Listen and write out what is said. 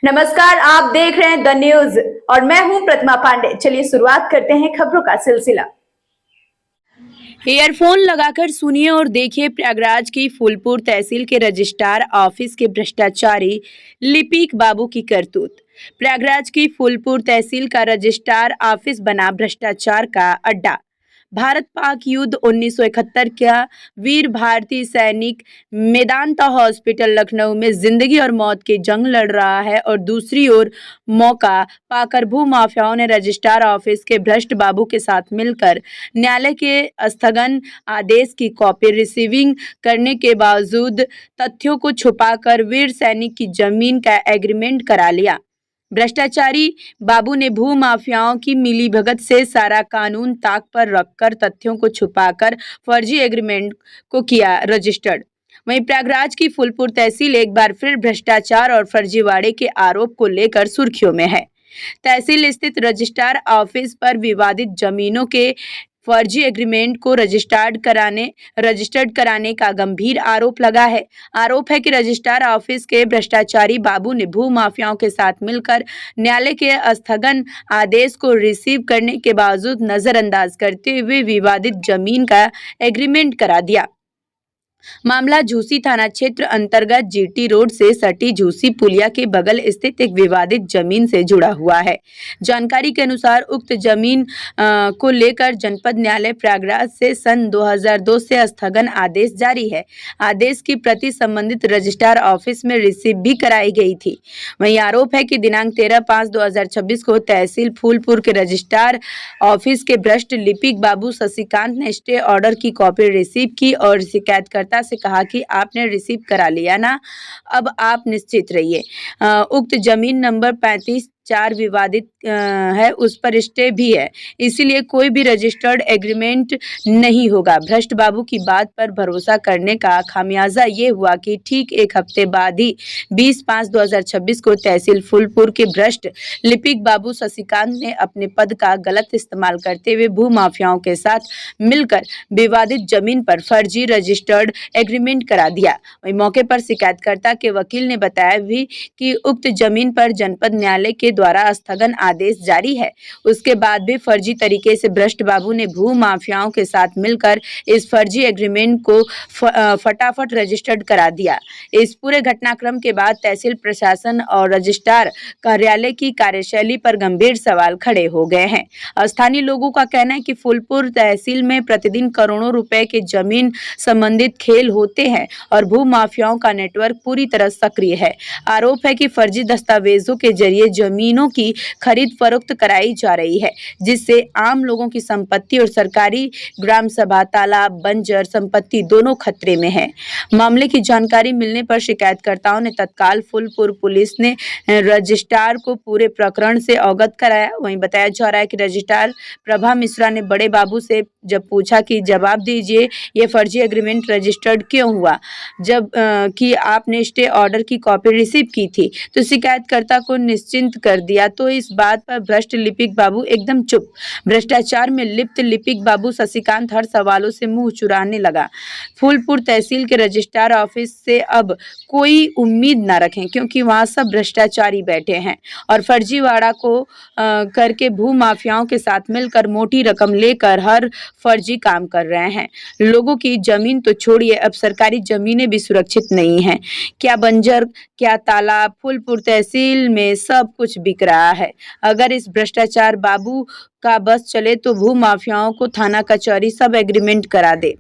नमस्कार, आप देख रहे हैं द न्यूज और मैं हूं प्रतिमा पांडे। चलिए शुरुआत करते हैं खबरों का सिलसिला। ईयरफोन लगाकर सुनिए और देखिए प्रयागराज की फूलपुर तहसील के रजिस्ट्रार ऑफिस के भ्रष्टाचारी लिपिक बाबू की करतूत। प्रयागराज की फूलपुर तहसील का रजिस्ट्रार ऑफिस बना भ्रष्टाचार का अड्डा। भारत पाक युद्ध 1971 का वीर भारतीय सैनिक मेदांता हॉस्पिटल लखनऊ में जिंदगी और मौत की जंग लड़ रहा है और दूसरी ओर मौका पाकर भू माफियाओं ने रजिस्ट्रार ऑफिस के भ्रष्ट बाबू के साथ मिलकर न्यायालय के स्थगन आदेश की कॉपी रिसीविंग करने के बावजूद तथ्यों को छुपाकर वीर सैनिक की जमीन का एग्रीमेंट करा लिया। भ्रष्टाचारी बाबू ने भू माफियाओं की मिलीभगत से सारा कानून ताक पर रखकर तथ्यों को छुपाकर फर्जी एग्रीमेंट को किया रजिस्टर्ड। वहीं प्रयागराज की फूलपुर तहसील एक बार फिर भ्रष्टाचार और फर्जीवाड़े के आरोप को लेकर सुर्खियों में है। तहसील स्थित रजिस्ट्रार ऑफिस पर विवादित जमीनों के फर्जी एग्रीमेंट को रजिस्टर्ड कराने का गंभीर आरोप लगा है। आरोप है कि रजिस्ट्रार ऑफिस के भ्रष्टाचारी बाबू ने भू माफियाओं के साथ मिलकर न्यायालय के स्थगन आदेश को रिसीव करने के बावजूद नजरअंदाज करते हुए विवादित जमीन का एग्रीमेंट करा दिया। मामला झूसी थाना क्षेत्र अंतर्गत जीटी रोड से सटी झूसी पुलिया के बगल स्थित एक विवादित जमीन से जुड़ा हुआ है। जानकारी के अनुसार उक्त जमीन को लेकर जनपद न्यायालय प्रयागराज से सन 2002 से स्थगन आदेश जारी है। आदेश की प्रति संबंधित रजिस्ट्रार ऑफिस में रिसीव भी कराई गई थी। वहीं आरोप है कि दिनांक 13/5/2026 को तहसील फूलपुर के रजिस्ट्रार ऑफिस के भ्रष्ट लिपिक बाबू शशिकांत ने स्टे ऑर्डर की कॉपी रिसीव की और शिकायतकर्ता से कहा कि आपने रिसीव करा लिया ना, अब आप निश्चित रहिए। उक्त जमीन नंबर 35/4 विवादित है, उस पर स्टे भी है, इसीलिए कोई भी रजिस्टर्ड एग्रीमेंट नहीं होगा। भ्रष्ट बाबू की बात पर भरोसा करने का खामियाजा ये हुआ कि ठीक एक हफ्ते बाद ही 20/5/2026 को तहसील फूलपुर के भ्रष्ट लिपिक बाबू शशिकांत ने अपने पद का गलत इस्तेमाल करते हुए भू माफियाओं के साथ मिलकर विवादित जमीन पर फर्जी रजिस्टर्ड एग्रीमेंट करा दिया। वहीं मौके पर शिकायतकर्ता के वकील ने बताया भी कि उक्त जमीन पर जनपद न्यायालय के द्वारा स्थगन आदेश जारी है। उसके बाद भी फर्जी तरीके से भ्रष्ट बाबू ने भू माफियाओं के साथ मिलकर इस फर्जी एग्रीमेंट को फटाफट रजिस्टर्ड करा दिया। इस पूरे घटनाक्रम के बाद तहसील प्रशासन और रजिस्ट्रार कार्यालय की कार्यशैली पर गंभीर सवाल खड़े हो गए हैं। स्थानीय लोगों का कहना है कि फूलपुर तहसील में प्रतिदिन करोड़ों रुपए के जमीन संबंधित खेल होते हैं और भू माफियाओं का नेटवर्क पूरी तरह सक्रिय है। आरोप है कि फर्जी दस्तावेजों के जरिए जमीनों की खरीद फरोख्त कराई जा रही है, जिससे आम लोगों की संपत्ति और सरकारी ग्राम सभा, तालाब, बंजर संपत्ति दोनों खतरे में है। मामले की जानकारी मिलने पर शिकायतकर्ताओं ने तत्काल फूलपुर पुलिस ने रजिस्ट्रार को पूरे प्रकरण से अवगत कराया। वहीं बताया जा रहा है कि रजिस्ट्रार प्रभा मिश्रा ने बड़े बाबू से जब पूछा कि जवाब दीजिए, ये फर्जी एग्रीमेंट रजिस्टर्ड क्यों हुआ जब कि आपने स्टे ऑर्डर की कॉपी रिसीव की थी, तो शिकायतकर्ता को निश्चिंत कर दिया। तो इस बात पर भ्रष्ट लिपिक बाबू एकदम चुप। भ्रष्टाचार में लिप्त लिपिक बाबू शशिकांत हर सवालों से मुंह चुराने लगा। फूलपुर तहसील के रजिस्ट्रार ऑफिस से अब कोई उम्मीद न रखें, क्योंकि वहां सब भ्रष्टाचारी बैठे हैं और फर्जीवाड़ा को करके भू माफियाओं के साथ मिलकर मोटी रकम लेकर हर फर्जी काम कर रहे हैं। लोगों की जमीन तो छोड़िए, अब सरकारी जमीनें भी सुरक्षित नहीं हैं। क्या बंजर, क्या तालाब, फूलपुर तहसील में सब कुछ बिक रहा है। अगर इस भ्रष्टाचार बाबू का बस चले तो भू माफियाओं को थाना कचहरी सब एग्रीमेंट करा दे।